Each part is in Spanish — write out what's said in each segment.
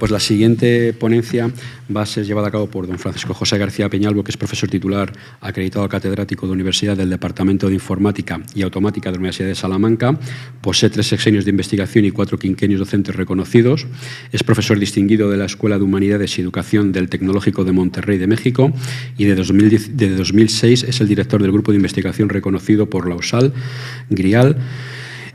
Pues la siguiente ponencia va a ser llevada a cabo por don Francisco José García Peñalvo, que es profesor titular acreditado catedrático de Universidad del Departamento de Informática y Automática de la Universidad de Salamanca. Posee 3 sexenios de investigación y 4 quinquenios docentes reconocidos. Es profesor distinguido de la Escuela de Humanidades y Educación del Tecnológico de Monterrey de México y de 2006 es el director del Grupo de Investigación reconocido por la USAL, GRIAL.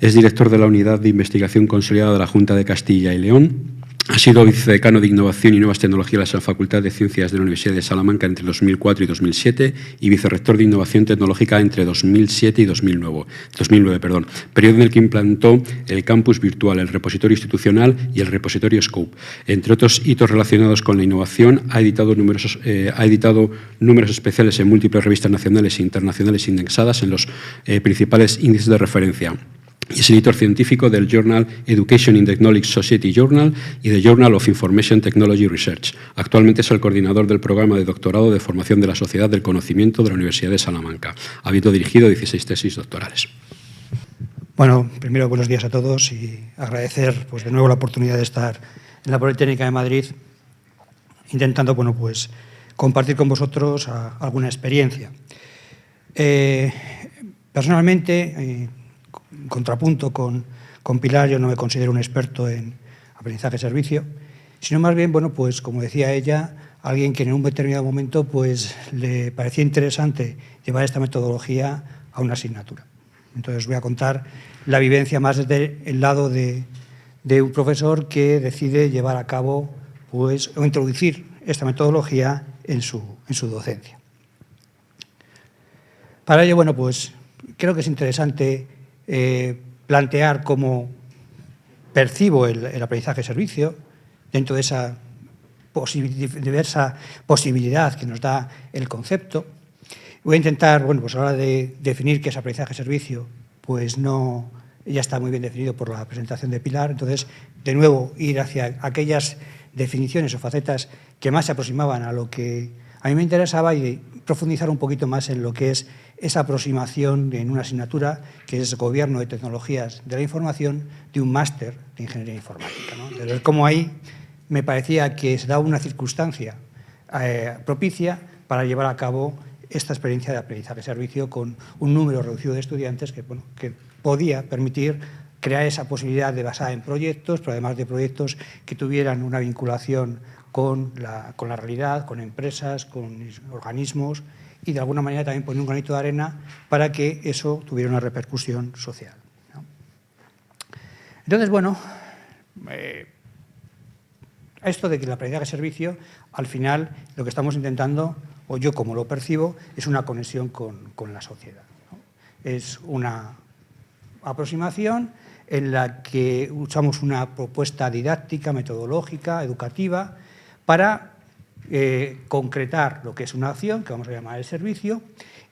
Es director de la Unidad de Investigación Consolidada de la Junta de Castilla y León. Ha sido vicedecano de Innovación y Nuevas Tecnologías de la Facultad de Ciencias de la Universidad de Salamanca entre 2004 y 2007 y vicerrector de Innovación Tecnológica entre 2007 y 2009, periodo en el que implantó el campus virtual, el repositorio institucional y el repositorio Scope. Entre otros hitos relacionados con la innovación, ha editado números especiales en múltiples revistas nacionales e internacionales indexadas en los principales índices de referencia. Y es editor científico del Journal Education in the Knowledge Society Journal y del Journal of Information Technology Research. Actualmente es el coordinador del programa de doctorado de formación de la Sociedad del Conocimiento de la Universidad de Salamanca, habiendo dirigido 16 tesis doctorales. Bueno, primero buenos días a todos y agradecer pues, de nuevo la oportunidad de estar en la Politécnica de Madrid intentando compartir con vosotros alguna experiencia. Personalmente, en contrapunto con Pilar, yo no me considero un experto en aprendizaje-servicio, sino más bien, como decía ella, alguien que en un determinado momento le parecía interesante llevar esta metodología a una asignatura. Entonces voy a contar la vivencia más desde el lado de un profesor que decide llevar a cabo o introducir esta metodología en su docencia. Para ello, creo que es interesante plantear cómo percibo el aprendizaje-servicio dentro de esa diversa posibilidad que nos da el concepto. Voy a intentar, a la hora de definir qué es aprendizaje-servicio, ya está muy bien definido por la presentación de Pilar. Entonces, de nuevo, ir hacia aquellas definiciones o facetas que más se aproximaban a lo que a mí me interesaba y profundizar un poquito más en lo que es esa aproximación en una asignatura que es Gobierno de Tecnologías de la Información de un máster de Ingeniería Informática, ¿no? De ver cómo ahí me parecía que se daba una circunstancia propicia para llevar a cabo esta experiencia de aprendizaje-servicio con un número reducido de estudiantes que podía permitir crear esa posibilidad de basada en proyectos, pero además de proyectos que tuvieran una vinculación con la realidad, con empresas, con organismos y de alguna manera también poner un granito de arena para que eso tuviera una repercusión social, ¿no? Entonces, esto de que el aprendizaje-servicio, al final, lo que estamos intentando, o yo como lo percibo, es una conexión con la sociedad, ¿no? Es una aproximación en la que usamos una propuesta didáctica, metodológica, educativa, para concretar lo que es una acción, que vamos a llamar el servicio,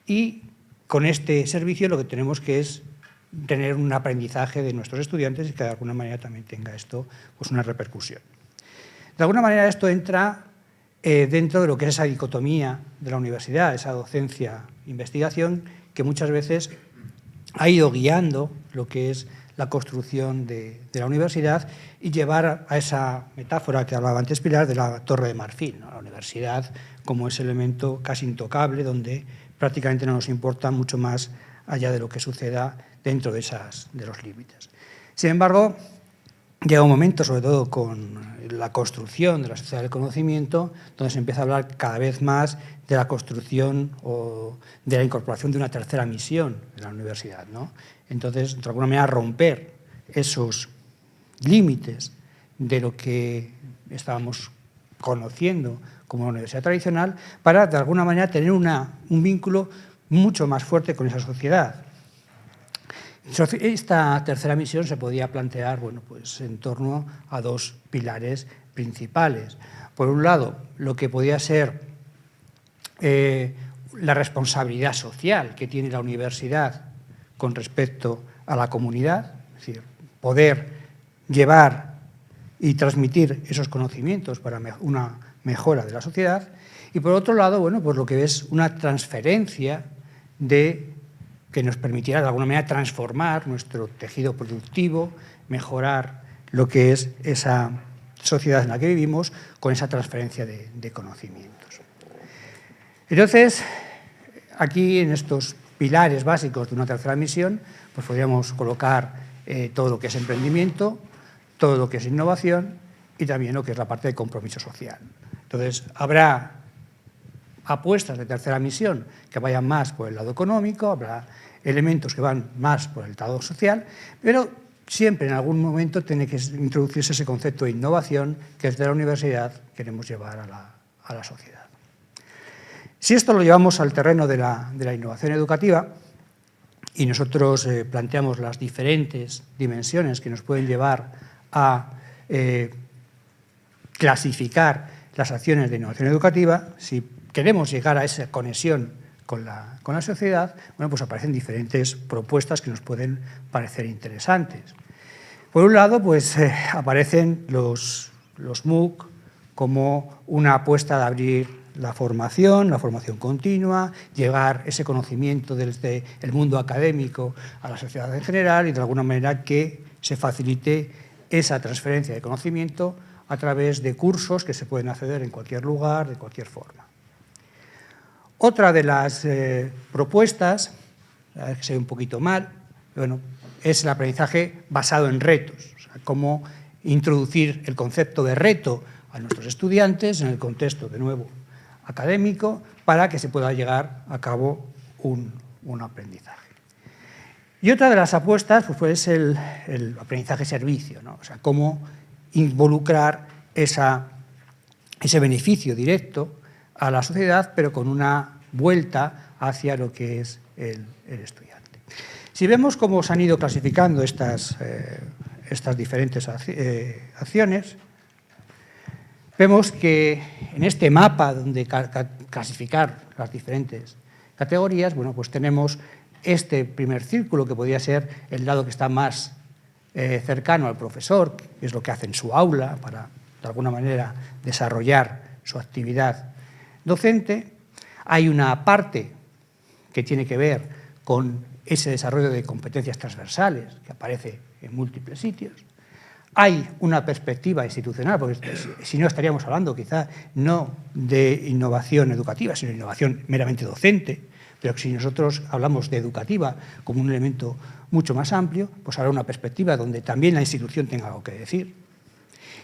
y con este servicio lo que tenemos que es tener un aprendizaje de nuestros estudiantes y que de alguna manera también tenga esto una repercusión. De alguna manera esto entra dentro de lo que es esa dicotomía de la universidad, esa docencia-investigación, que muchas veces ha ido guiando lo que es la construcción de la universidad y llevar a esa metáfora que hablaba antes Pilar de la Torre de Marfil, ¿no? La universidad como ese elemento casi intocable donde prácticamente no nos importa mucho más allá de lo que suceda dentro de los límites. Sin embargo, llega un momento, sobre todo con la construcción de la sociedad del conocimiento, donde se empieza a hablar cada vez más de la construcción o de la incorporación de una tercera misión de la universidad, ¿no? Entonces, de alguna manera, romper esos límites de lo que estábamos conociendo como la universidad tradicional para, de alguna manera, tener un vínculo mucho más fuerte con esa sociedad. Esta tercera misión se podía plantear en torno a 2 pilares principales. Por un lado, lo que podía ser la responsabilidad social que tiene la universidad con respecto a la comunidad, es decir, poder llevar y transmitir esos conocimientos para una mejora de la sociedad. Y por otro lado, lo que es una transferencia que nos permitirá de alguna manera transformar nuestro tejido productivo, mejorar lo que es esa sociedad en la que vivimos con esa transferencia de conocimientos. Entonces, aquí en estos pilares básicos de una tercera misión, pues podríamos colocar todo lo que es emprendimiento, todo lo que es innovación y también lo que es la parte de compromiso social. Entonces, habrá apuestas de tercera misión que vayan más por el lado económico, habrá elementos que van más por el lado social, pero siempre en algún momento tiene que introducirse ese concepto de innovación que desde la universidad queremos llevar a la sociedad. Si esto lo llevamos al terreno de la innovación educativa y nosotros planteamos las diferentes dimensiones que nos pueden llevar a clasificar las acciones de innovación educativa, si queremos llegar a esa conexión con la sociedad, bueno, pues aparecen diferentes propuestas que nos pueden parecer interesantes. Por un lado, pues aparecen los MOOC como una apuesta de abrir la formación continua, llevar ese conocimiento desde el mundo académico a la sociedad en general y de alguna manera que se facilite esa transferencia de conocimiento a través de cursos que se pueden acceder en cualquier lugar, de cualquier forma. Otra de las propuestas, a ver que se ve un poquito mal, bueno, es el aprendizaje basado en retos, o sea, cómo introducir el concepto de reto a nuestros estudiantes en el contexto, de nuevo, académico, para que se pueda llegar a cabo un aprendizaje. Y otra de las apuestas pues el aprendizaje servicio, ¿no? O sea, cómo involucrar ese beneficio directo a la sociedad, pero con una vuelta hacia lo que es el estudiante. Si vemos cómo se han ido clasificando estas diferentes acciones, vemos que en este mapa donde clasificar las diferentes categorías, bueno, pues tenemos este primer círculo que podría ser el lado que está más cercano al profesor, que es lo que hace en su aula para, de alguna manera, desarrollar su actividad docente. Hay una parte que tiene que ver con ese desarrollo de competencias transversales que aparece en múltiples sitios. Hay una perspectiva institucional, porque si no estaríamos hablando quizá no de innovación educativa, sino de innovación meramente docente, pero si nosotros hablamos de educativa como un elemento mucho más amplio, pues habrá una perspectiva donde también la institución tenga algo que decir.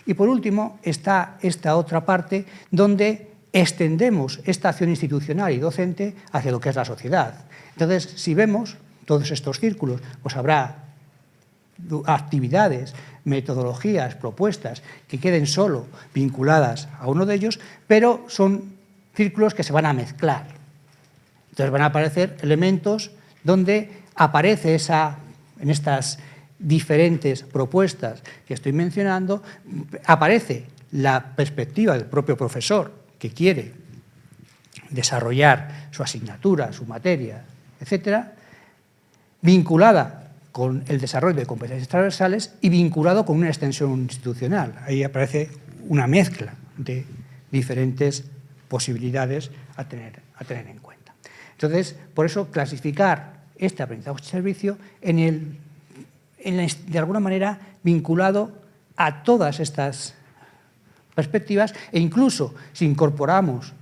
Y por último está esta otra parte donde extendemos esta acción institucional y docente hacia lo que es la sociedad. Entonces, si vemos todos estos círculos, pues habrá actividades, metodologías, propuestas que queden solo vinculadas a uno de ellos, pero son círculos que se van a mezclar. Entonces van a aparecer elementos donde aparece en estas diferentes propuestas que estoy mencionando, aparece la perspectiva del propio profesor que quiere desarrollar su asignatura, su materia, etcétera, vinculada con el desarrollo de competencias transversales y vinculado con una extensión institucional. Ahí aparece una mezcla de diferentes posibilidades a tener en cuenta. Entonces, por eso clasificar este aprendizaje-servicio de alguna manera vinculado a todas estas perspectivas e incluso si incorporamos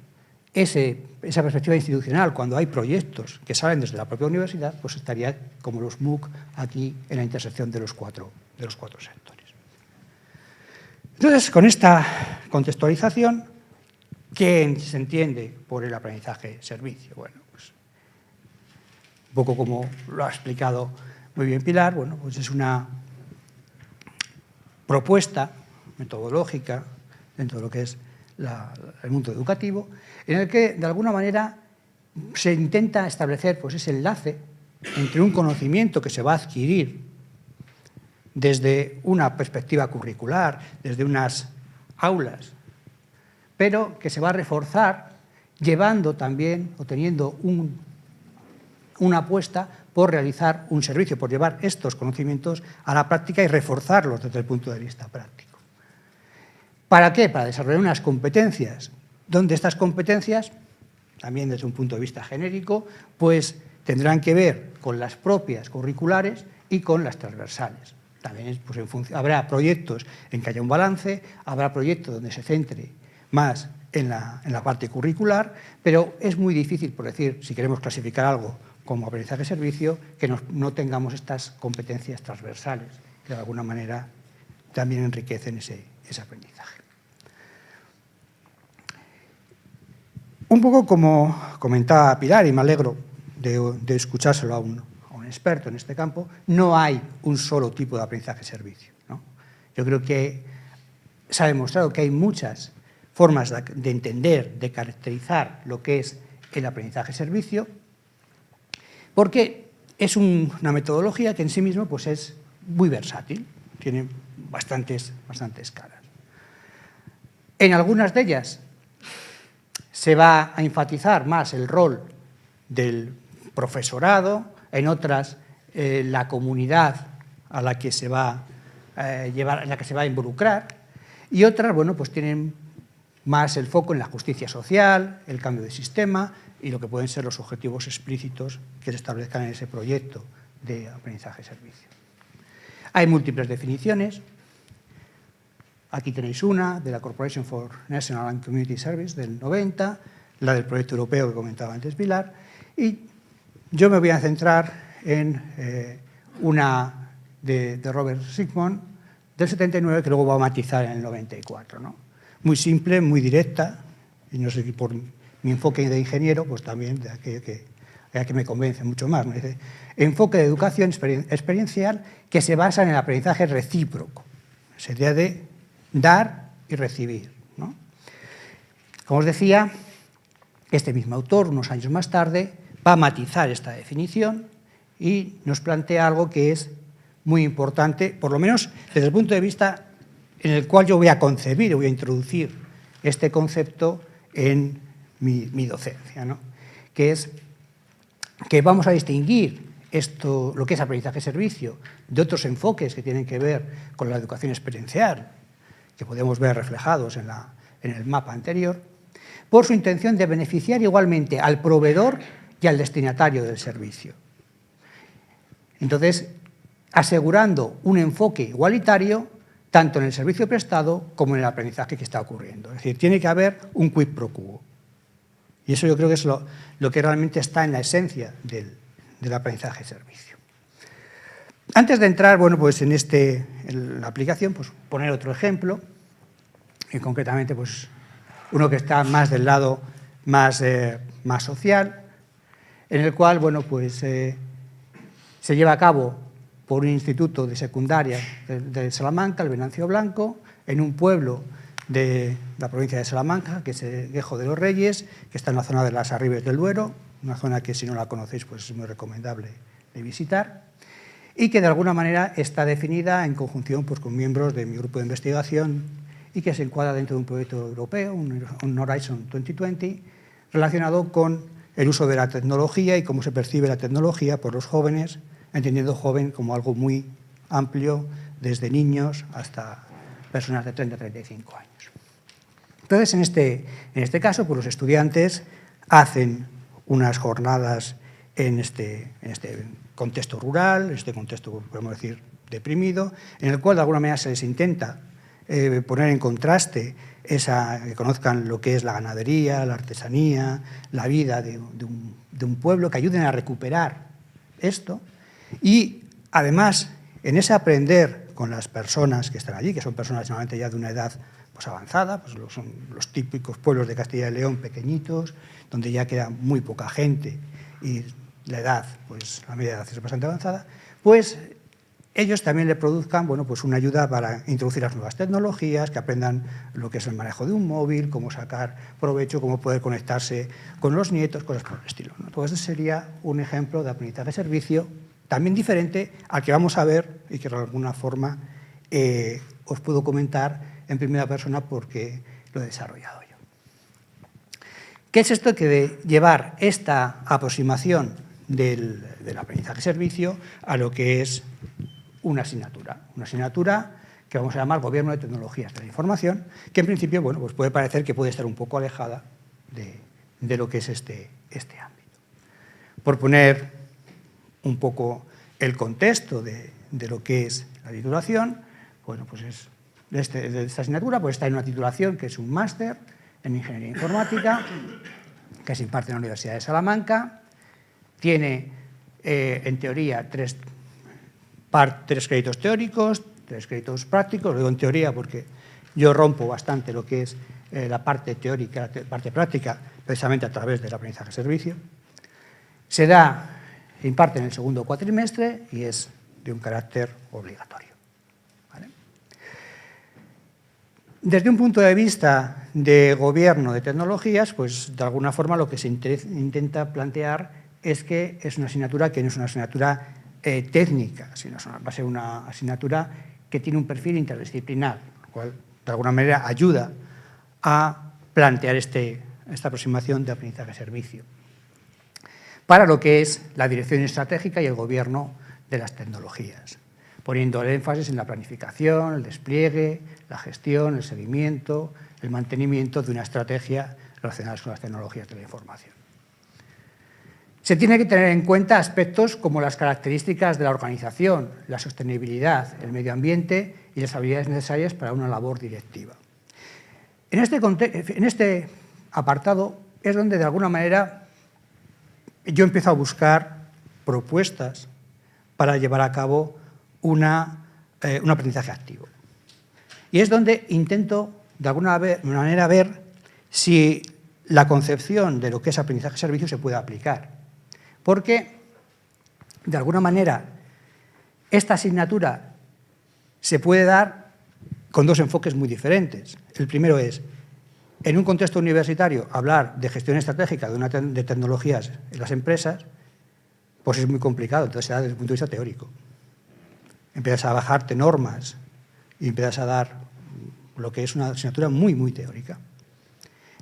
esa perspectiva institucional cuando hay proyectos que salen desde la propia universidad, pues estaría como los MOOC aquí en la intersección de los cuatro sectores. Entonces, con esta contextualización, ¿qué se entiende por el aprendizaje-servicio? Bueno, pues un poco como lo ha explicado muy bien Pilar, bueno, pues es una propuesta metodológica dentro de lo que es el mundo educativo, en el que de alguna manera se intenta establecer pues, ese enlace entre un conocimiento que se va a adquirir desde una perspectiva curricular, desde unas aulas, pero que se va a reforzar llevando también o teniendo una apuesta por realizar un servicio, por llevar estos conocimientos a la práctica y reforzarlos desde el punto de vista práctico. ¿Para qué? Para desarrollar unas competencias, donde estas competencias, también desde un punto de vista genérico, pues tendrán que ver con las propias curriculares y con las transversales. También pues, habrá proyectos en que haya un balance, habrá proyectos donde se centre más en la parte curricular, pero es muy difícil, por decir, si queremos clasificar algo como aprendizaje-servicio, que no tengamos estas competencias transversales, que de alguna manera también enriquecen ese aprendizaje. Un poco como comentaba Pilar, y me alegro de escuchárselo a un experto en este campo, no hay un solo tipo de aprendizaje-servicio, ¿no? Yo creo que se ha demostrado que hay muchas formas de entender, de caracterizar lo que es el aprendizaje-servicio, porque es una metodología que en sí mismo pues, es muy versátil, tiene bastantes caras. En algunas de ellas se va a enfatizar más el rol del profesorado, en otras la comunidad a la que se va a involucrar, y otras, bueno, pues tienen más el foco en la justicia social, el cambio de sistema y lo que pueden ser los objetivos explícitos que se establezcan en ese proyecto de aprendizaje-servicio. Hay múltiples definiciones. Aquí tenéis una de la Corporation for National and Community Service del 90, la del proyecto europeo que comentaba antes Pilar, y yo me voy a centrar en una de Robert Sigmund del 79 que luego va a matizar en el 94, ¿no? Muy simple, muy directa, y no sé si por mi enfoque de ingeniero, pues también de aquello que me convence mucho más. Me dice, enfoque de educación experiencial que se basa en el aprendizaje recíproco. Sería de dar y recibir, ¿no? Como os decía, este mismo autor, unos años más tarde, va a matizar esta definición y nos plantea algo que es muy importante, por lo menos desde el punto de vista en el cual yo voy a concebir, voy a introducir este concepto en mi docencia, ¿no? Que es que vamos a distinguir lo que es aprendizaje-servicio de otros enfoques que tienen que ver con la educación experiencial, que podemos ver reflejados en el mapa anterior, por su intención de beneficiar igualmente al proveedor y al destinatario del servicio. Entonces, asegurando un enfoque igualitario tanto en el servicio prestado como en el aprendizaje que está ocurriendo. Es decir, tiene que haber un quid pro quo. Y eso yo creo que es lo que realmente está en la esencia del aprendizaje-servicio. Antes de entrar, bueno, pues en la aplicación, pues poner otro ejemplo, y concretamente pues uno que está más del lado más social, en el cual, bueno, pues se lleva a cabo por un instituto de secundaria de Salamanca, el Venancio Blanco, en un pueblo de la provincia de Salamanca, que es Guejo de los Reyes, que está en la zona de las Arribes del Duero, una zona que si no la conocéis pues es muy recomendable de visitar, y que de alguna manera está definida en conjunción pues, con miembros de mi grupo de investigación y que se encuadra dentro de un proyecto europeo, un Horizon 2020, relacionado con el uso de la tecnología y cómo se percibe la tecnología por los jóvenes, entendiendo joven como algo muy amplio, desde niños hasta personas de 30 a 35 años. Entonces, en este caso, pues los estudiantes hacen unas jornadas en este contexto rural, este contexto, podemos decir, deprimido, en el cual de alguna manera se les intenta poner en contraste que conozcan lo que es la ganadería, la artesanía, la vida de un pueblo, que ayuden a recuperar esto. Y además, en ese aprender con las personas que están allí, que son personas normalmente ya de una edad pues, avanzada, pues son los típicos pueblos de Castilla y León pequeñitos, donde ya queda muy poca gente y la edad, pues la media edad es bastante avanzada, pues ellos también le produzcan bueno, pues una ayuda para introducir las nuevas tecnologías, que aprendan lo que es el manejo de un móvil, cómo sacar provecho, cómo poder conectarse con los nietos, cosas por el estilo, ¿no? Pues ese sería un ejemplo de aprendizaje-servicio también diferente al que vamos a ver y que de alguna forma os puedo comentar en primera persona porque lo he desarrollado yo. ¿Qué es esto que de llevar esta aproximación del aprendizaje-servicio a lo que es una asignatura que vamos a llamar Gobierno de Tecnologías de la Información, que en principio bueno, pues puede parecer que puede estar un poco alejada de lo que es este ámbito. Por poner un poco el contexto de lo que es la titulación, bueno, pues es de esta asignatura, pues está en una titulación que es un máster en Ingeniería Informática, que se imparte en la Universidad de Salamanca. Tiene, en teoría, tres créditos teóricos, 3 créditos prácticos. Lo digo en teoría porque yo rompo bastante lo que es la parte teórica, la parte práctica, precisamente a través del aprendizaje-servicio. Se imparte en el segundo cuatrimestre y es de un carácter obligatorio. ¿Vale? Desde un punto de vista de gobierno de tecnologías, pues de alguna forma lo que se intenta plantear es que es una asignatura que no es una asignatura técnica, sino va a ser una asignatura que tiene un perfil interdisciplinar, lo cual de alguna manera ayuda a plantear esta aproximación de aprendizaje-servicio para lo que es la dirección estratégica y el gobierno de las tecnologías, poniendo el énfasis en la planificación, el despliegue, la gestión, el seguimiento, el mantenimiento de una estrategia relacionada con las tecnologías de la información. Se tiene que tener en cuenta aspectos como las características de la organización, la sostenibilidad, el medio ambiente y las habilidades necesarias para una labor directiva. En este apartado es donde, de alguna manera, yo empiezo a buscar propuestas para llevar a cabo un aprendizaje activo. Y es donde intento, de alguna manera, ver si la concepción de lo que es aprendizaje-servicio se puede aplicar. Porque, de alguna manera, esta asignatura se puede dar con dos enfoques muy diferentes. El primero es, en un contexto universitario, hablar de gestión estratégica de tecnologías en las empresas, pues es muy complicado, entonces se da desde el punto de vista teórico. Empiezas a bajarte normas y empiezas a dar lo que es una asignatura muy, muy teórica,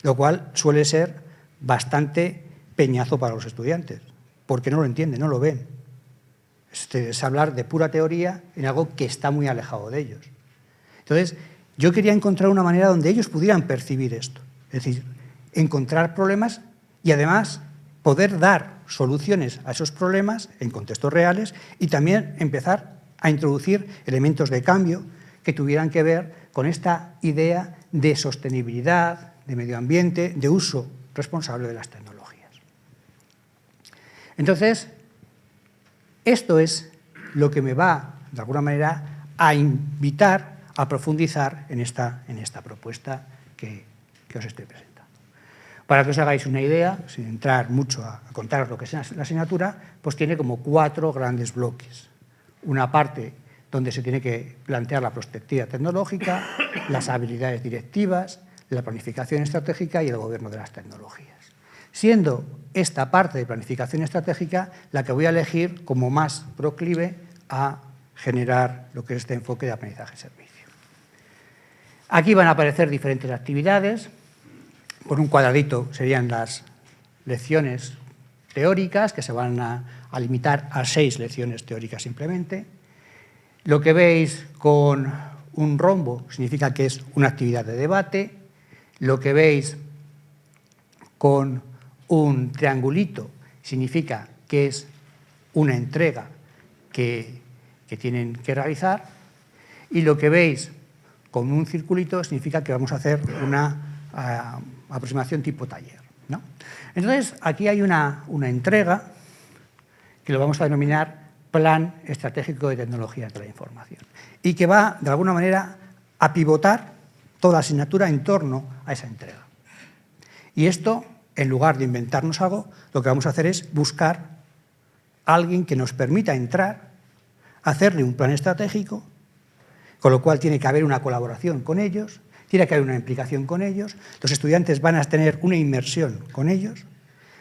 lo cual suele ser bastante peñazo para los estudiantes, porque no lo entienden, no lo ven. Es hablar de pura teoría en algo que está muy alejado de ellos. Entonces, yo quería encontrar una manera donde ellos pudieran percibir esto, es decir, encontrar problemas y además poder dar soluciones a esos problemas en contextos reales y también empezar a introducir elementos de cambio que tuvieran que ver con esta idea de sostenibilidad, de medio ambiente, de uso responsable de las tecnologías. Entonces, esto es lo que me va, de alguna manera, a invitar a profundizar en esta propuesta que os estoy presentando. Para que os hagáis una idea, sin entrar mucho a contaros lo que es la asignatura, pues tiene como 4 grandes bloques. Una parte donde se tiene que plantear la perspectiva tecnológica, las habilidades directivas, la planificación estratégica y el gobierno de las tecnologías. Siendo esta parte de planificación estratégica la que voy a elegir como más proclive a generar lo que es este enfoque de aprendizaje-servicio. Aquí van a aparecer diferentes actividades. Por un cuadradito serían las lecciones teóricas, que se van a limitar a 6 lecciones teóricas simplemente. Lo que veis con un rombo significa que es una actividad de debate. Lo que veis con un triangulito significa que es una entrega que tienen que realizar. Y lo que veis con un circulito significa que vamos a hacer una aproximación tipo taller, ¿no? Entonces, aquí hay una entrega que lo vamos a denominar Plan Estratégico de Tecnologías de la Información y que va, de alguna manera, a pivotar toda la asignatura en torno a esa entrega. Y esto, en lugar de inventarnos algo, lo que vamos a hacer es buscar a alguien que nos permita entrar, hacerle un plan estratégico, con lo cual tiene que haber una colaboración con ellos, tiene que haber una implicación con ellos, los estudiantes van a tener una inmersión con ellos,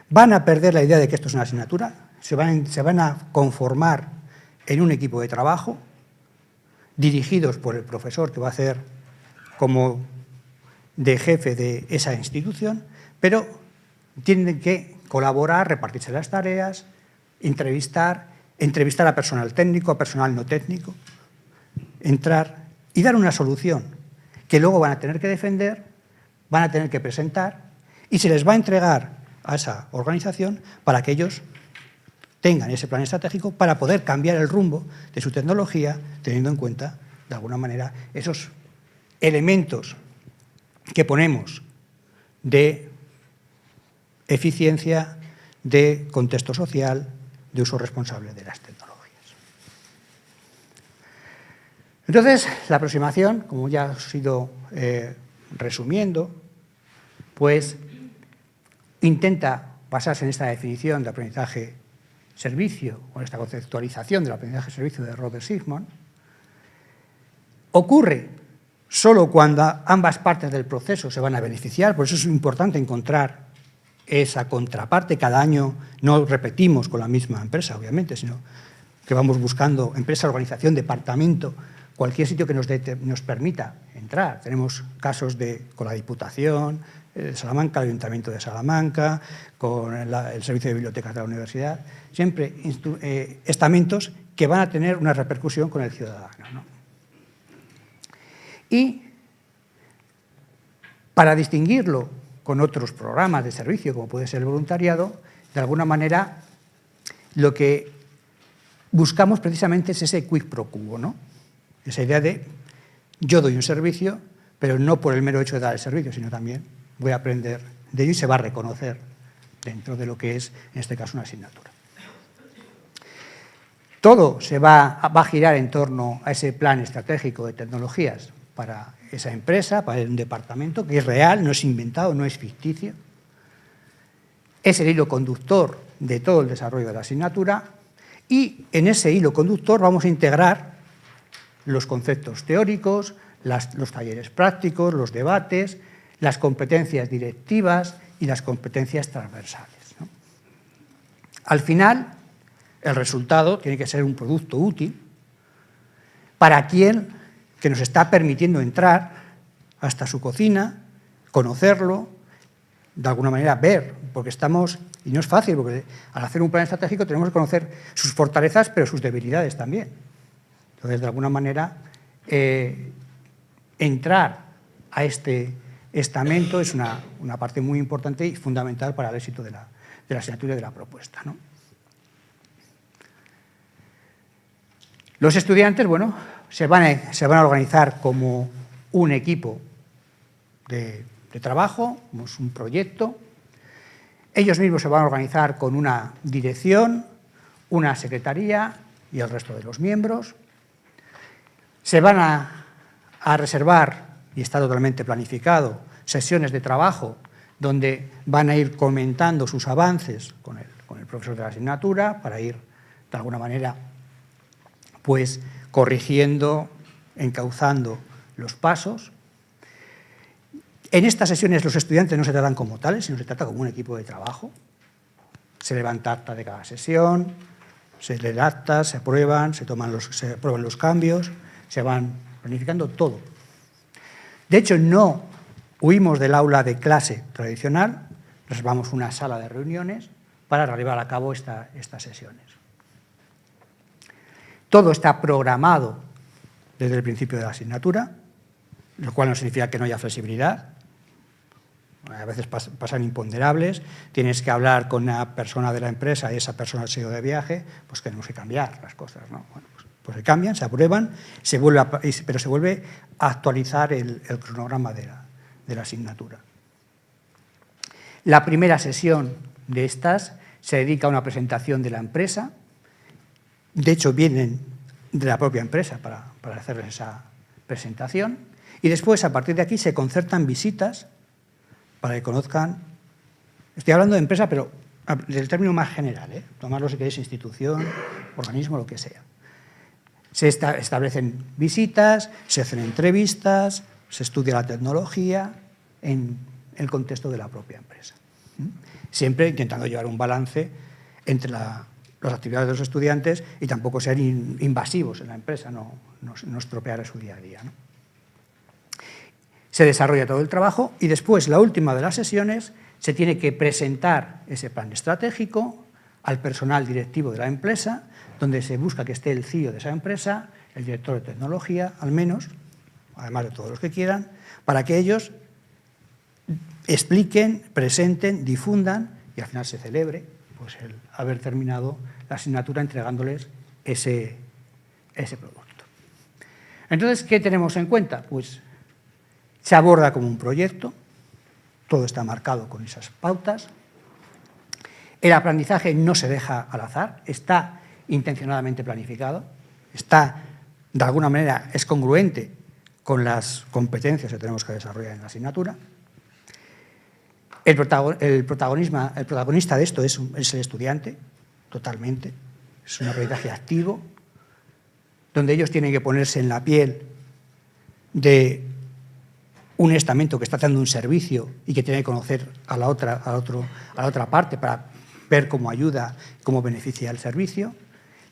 van a perder la idea de que esto es una asignatura, se van a conformar en un equipo de trabajo, dirigidos por el profesor que va a hacer como de jefe de esa institución, pero tienen que colaborar, repartirse las tareas, entrevistar a personal técnico, a personal no técnico, entrar y dar una solución que luego van a tener que defender, van a tener que presentar y se les va a entregar a esa organización para que ellos tengan ese plan estratégico para poder cambiar el rumbo de su tecnología, teniendo en cuenta, de alguna manera, esos elementos que ponemos de eficiencia, de contexto social, de uso responsable de las tecnologías. Entonces, la aproximación, como ya os he ido resumiendo, pues intenta basarse en esta definición de aprendizaje-servicio, o en esta conceptualización del aprendizaje-servicio de Robert Sigmund. Ocurre solo cuando ambas partes del proceso se van a beneficiar, por eso es importante encontrar esa contraparte. Cada año no repetimos con la misma empresa, obviamente, sino que vamos buscando empresa, organización, departamento, cualquier sitio que nos permita entrar. Tenemos casos con la Diputación de Salamanca, el Ayuntamiento de Salamanca, con el Servicio de Bibliotecas de la Universidad, siempre estamentos que van a tener una repercusión con el ciudadano, ¿no? Y para distinguirlo con otros programas de servicio, como puede ser el voluntariado, de alguna manera lo que buscamos precisamente es ese quid pro quo, ¿no? Esa idea de yo doy un servicio, pero no por el mero hecho de dar el servicio, sino también voy a aprender de ello y se va a reconocer dentro de lo que es, en este caso, una asignatura. Todo va a girar en torno a ese plan estratégico de tecnologías para esa empresa, para un departamento, que es real, no es inventado, no es ficticio. Es el hilo conductor de todo el desarrollo de la asignatura y en ese hilo conductor vamos a integrar los conceptos teóricos, los talleres prácticos, los debates, las competencias directivas y las competencias transversales, ¿no? Al final, el resultado tiene que ser un producto útil para quien que nos está permitiendo entrar hasta su cocina, conocerlo, de alguna manera ver, porque estamos, y no es fácil, porque al hacer un plan estratégico tenemos que conocer sus fortalezas, pero sus debilidades también. Entonces, de alguna manera, entrar a este estamento es una parte muy importante y fundamental para el éxito de la asignatura y de la propuesta, ¿no? Los estudiantes, bueno, se van a organizar como un equipo de trabajo, como es un proyecto. Ellos mismos se van a organizar con una dirección, una secretaría y el resto de los miembros. Se van a reservar, y está totalmente planificado, sesiones de trabajo donde van a ir comentando sus avances con el profesor de la asignatura para ir, de alguna manera, pues corrigiendo, encauzando los pasos. En estas sesiones los estudiantes no se tratan como tales, sino se trata como un equipo de trabajo. Se levanta acta de cada sesión, se leen actas, se aprueban, se aprueban los cambios, se van planificando todo. De hecho, no huimos del aula de clase tradicional, reservamos una sala de reuniones para llevar a cabo estas sesiones. Todo está programado desde el principio de la asignatura, lo cual no significa que no haya flexibilidad. A veces pasan imponderables, tienes que hablar con una persona de la empresa y esa persona se ha ido de viaje, pues tenemos que cambiar las cosas, ¿no? Bueno, pues se cambian, se aprueban, pero se vuelve a actualizar el cronograma de la asignatura. La primera sesión de estas se dedica a una presentación de la empresa. De hecho, vienen de la propia empresa para hacerles esa presentación. Y después, a partir de aquí, se concertan visitas para que conozcan. Estoy hablando de empresa, pero del término más general, tomarlo si queréis institución, organismo, lo que sea. Se establecen visitas, se hacen entrevistas, se estudia la tecnología en el contexto de la propia empresa. Siempre intentando llevar un balance entre las actividades de los estudiantes y tampoco ser invasivos en la empresa, no estropear su día a día, ¿no? Se desarrolla todo el trabajo y después, la última de las sesiones, se tiene que presentar ese plan estratégico al personal directivo de la empresa, donde se busca que esté el CEO de esa empresa, el director de tecnología, al menos, además de todos los que quieran, para que ellos expliquen, presenten, difundan y al final se celebre pues el haber terminado la asignatura entregándoles ese producto. Entonces, ¿qué tenemos en cuenta? Pues se aborda como un proyecto, todo está marcado con esas pautas. El aprendizaje no se deja al azar, está intencionadamente planificado, está, de alguna manera, es congruente con las competencias que tenemos que desarrollar en la asignatura. El protagonista de esto es el estudiante, totalmente. Es un aprendizaje activo, donde ellos tienen que ponerse en la piel de un estamento que está haciendo un servicio y que tiene que conocer a la otra parte para ver cómo ayuda, cómo beneficia el servicio.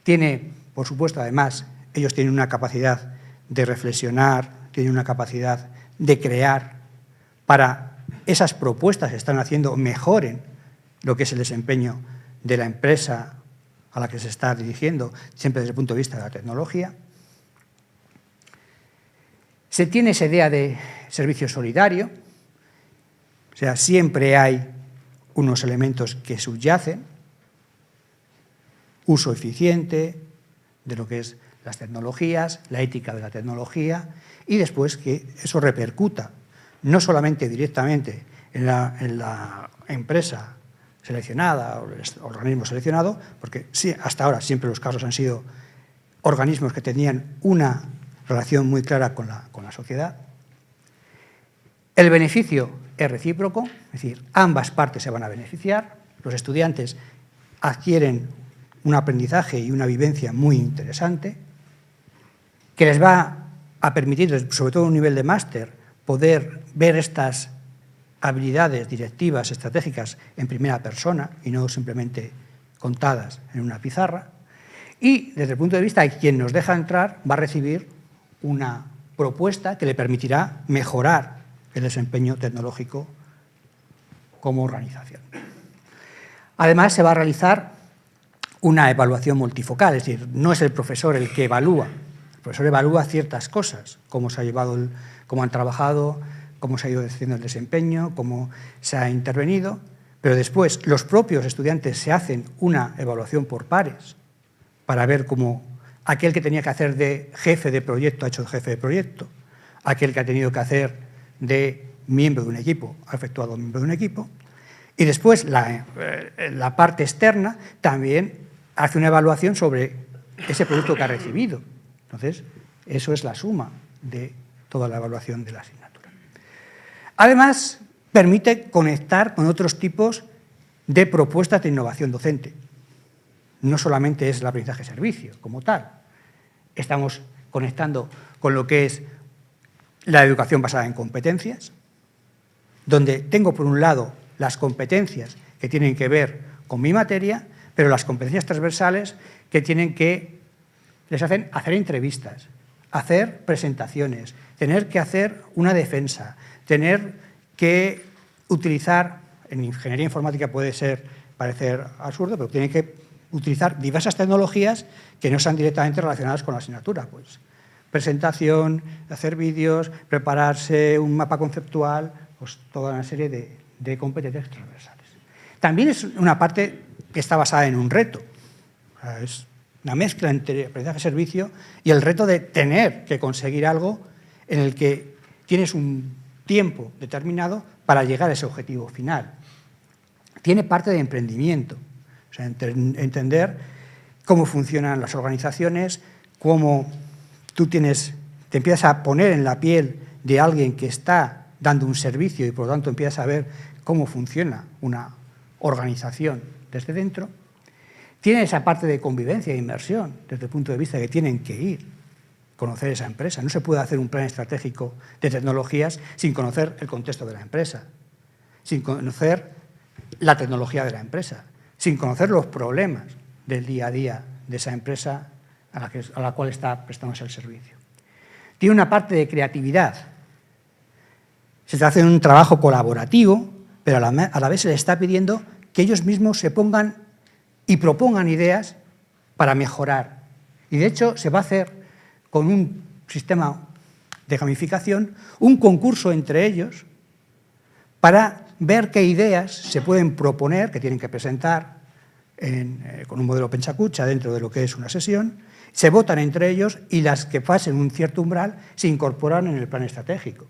Tiene, por supuesto, además, ellos tienen una capacidad de reflexionar, tienen una capacidad de crear para esas propuestas que están haciendo mejoren lo que es el desempeño de la empresa a la que se está dirigiendo, siempre desde el punto de vista de la tecnología. Se tiene esa idea de servicio solidario, o sea, siempre hay unos elementos que subyacen, uso eficiente de lo que es las tecnologías, la ética de la tecnología, y después que eso repercuta no solamente directamente en la empresa seleccionada o el organismo seleccionado, porque sí, hasta ahora siempre los casos han sido organismos que tenían una relación muy clara con la sociedad. El beneficio es recíproco, es decir, ambas partes se van a beneficiar, los estudiantes adquieren un aprendizaje y una vivencia muy interesante, que les va a permitir, sobre todo a un nivel de máster, poder ver estas habilidades directivas, estratégicas, en primera persona y no simplemente contadas en una pizarra. Y desde el punto de vista de quien nos deja entrar, va a recibir una propuesta que le permitirá mejorar el desempeño tecnológico como organización. Además, se va a realizar una evaluación multifocal, es decir, no es el profesor el que evalúa, el profesor evalúa ciertas cosas, cómo se ha llevado, cómo han trabajado, cómo se ha ido haciendo el desempeño, cómo se ha intervenido, pero después los propios estudiantes se hacen una evaluación por pares para ver cómo aquel que tenía que hacer de jefe de proyecto ha hecho de jefe de proyecto, aquel que ha tenido que hacer de miembro de un equipo ha efectuado miembro de un equipo, y después la parte externa también hace una evaluación sobre ese producto que ha recibido. Entonces, eso es la suma de toda la evaluación de la asignatura. Además, permite conectar con otros tipos de propuestas de innovación docente. No solamente es el aprendizaje-servicio como tal. Estamos conectando con lo que es la educación basada en competencias, donde tengo por un lado las competencias que tienen que ver con mi materia, pero las competencias transversales que tienen que, les hacen hacer entrevistas, hacer presentaciones, tener que hacer una defensa, tener que utilizar, en ingeniería informática puede parecer absurdo, pero tienen que utilizar diversas tecnologías que no sean directamente relacionadas con la asignatura, pues presentación, hacer vídeos, prepararse un mapa conceptual, pues toda una serie de competencias transversales. También es una parte que está basada en un reto, o sea, es una mezcla entre aprendizaje-servicio y el reto de tener que conseguir algo en el que tienes un tiempo determinado para llegar a ese objetivo final. Tiene parte de emprendimiento, o sea, entender cómo funcionan las organizaciones, cómo tú te empiezas a poner en la piel de alguien que está dando un servicio y por lo tanto empiezas a ver cómo funciona una organización desde dentro. Tiene esa parte de convivencia e inmersión desde el punto de vista de que tienen que ir, conocer esa empresa. No se puede hacer un plan estratégico de tecnologías sin conocer el contexto de la empresa, sin conocer la tecnología de la empresa, sin conocer los problemas del día a día de esa empresa a la cual está prestándose el servicio. Tiene una parte de creatividad. Se está haciendo un trabajo colaborativo, pero a la vez se les está pidiendo que ellos mismos se pongan y propongan ideas para mejorar. Y de hecho se va a hacer con un sistema de gamificación un concurso entre ellos para ver qué ideas se pueden proponer, que tienen que presentar con un modelo pensacucha dentro de lo que es una sesión, se votan entre ellos y las que pasen un cierto umbral se incorporan en el plan estratégico.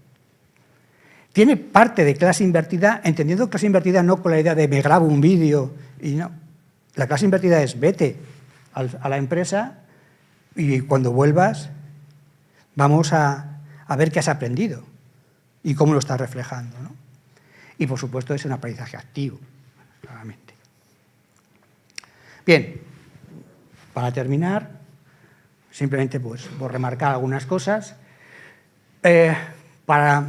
Tiene parte de clase invertida, entendiendo clase invertida no con la idea de me grabo un vídeo y no. La clase invertida es vete a la empresa y cuando vuelvas vamos a ver qué has aprendido y cómo lo estás reflejando, ¿no? Y por supuesto es un aprendizaje activo, claramente. Bien, para terminar, simplemente pues, por remarcar algunas cosas. Para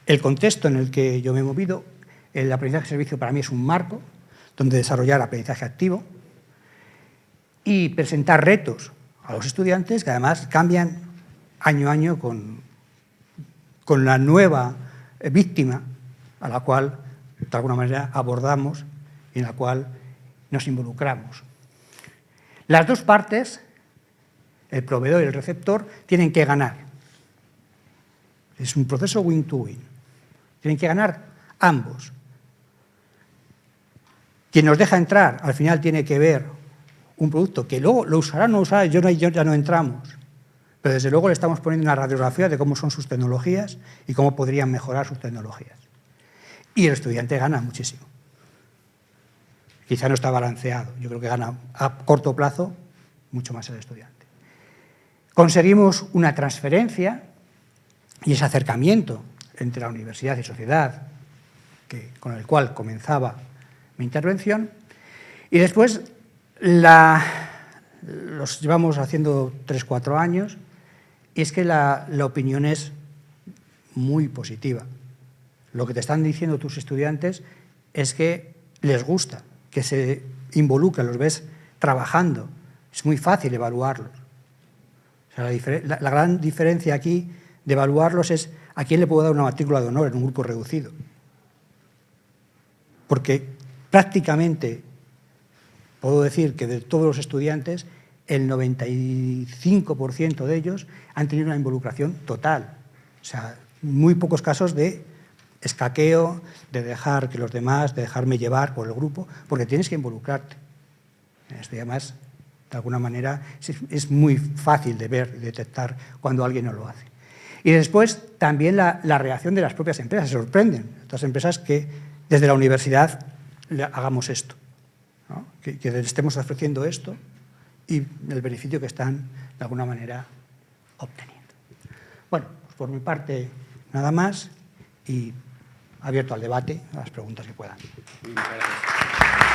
el contexto en el que yo me he movido, el aprendizaje de servicio para mí es un marco donde desarrollar aprendizaje activo y presentar retos a los estudiantes que además cambian año a año con la nueva víctima a la cual de alguna manera abordamos y en la cual nos involucramos. Las dos partes, el proveedor y el receptor, tienen que ganar. Es un proceso win-to-win. Tienen que ganar ambos. Quien nos deja entrar, al final tiene que ver un producto que luego lo usará o no usará, yo ya no entramos. Pero desde luego le estamos poniendo una radiografía de cómo son sus tecnologías y cómo podrían mejorar sus tecnologías. Y el estudiante gana muchísimo. Quizá no está balanceado. Yo creo que gana a corto plazo mucho más el estudiante. Conseguimos una transferencia y ese acercamiento entre la universidad y sociedad con el cual comenzaba mi intervención. Y después los llevamos haciendo 3-4 años y es que la opinión es muy positiva. Lo que te están diciendo tus estudiantes es que les gusta, que se involucran, los ves trabajando. Es muy fácil evaluarlos. O sea, la gran diferencia aquí de evaluarlos es a quién le puedo dar una matrícula de honor en un grupo reducido. Porque prácticamente puedo decir que de todos los estudiantes, el 95% de ellos han tenido una involucración total. O sea, muy pocos casos de escaqueo, de dejar que los demás, de dejarme llevar por el grupo, porque tienes que involucrarte. Esto además, de alguna manera, es muy fácil de ver y detectar cuando alguien no lo hace. Y después también la reacción de las propias empresas. Se sorprenden estas empresas que desde la universidad hagamos esto, ¿no? que estemos ofreciendo esto y el beneficio que están de alguna manera obteniendo. Bueno, pues por mi parte nada más y abierto al debate, a las preguntas que puedan. Muchas gracias.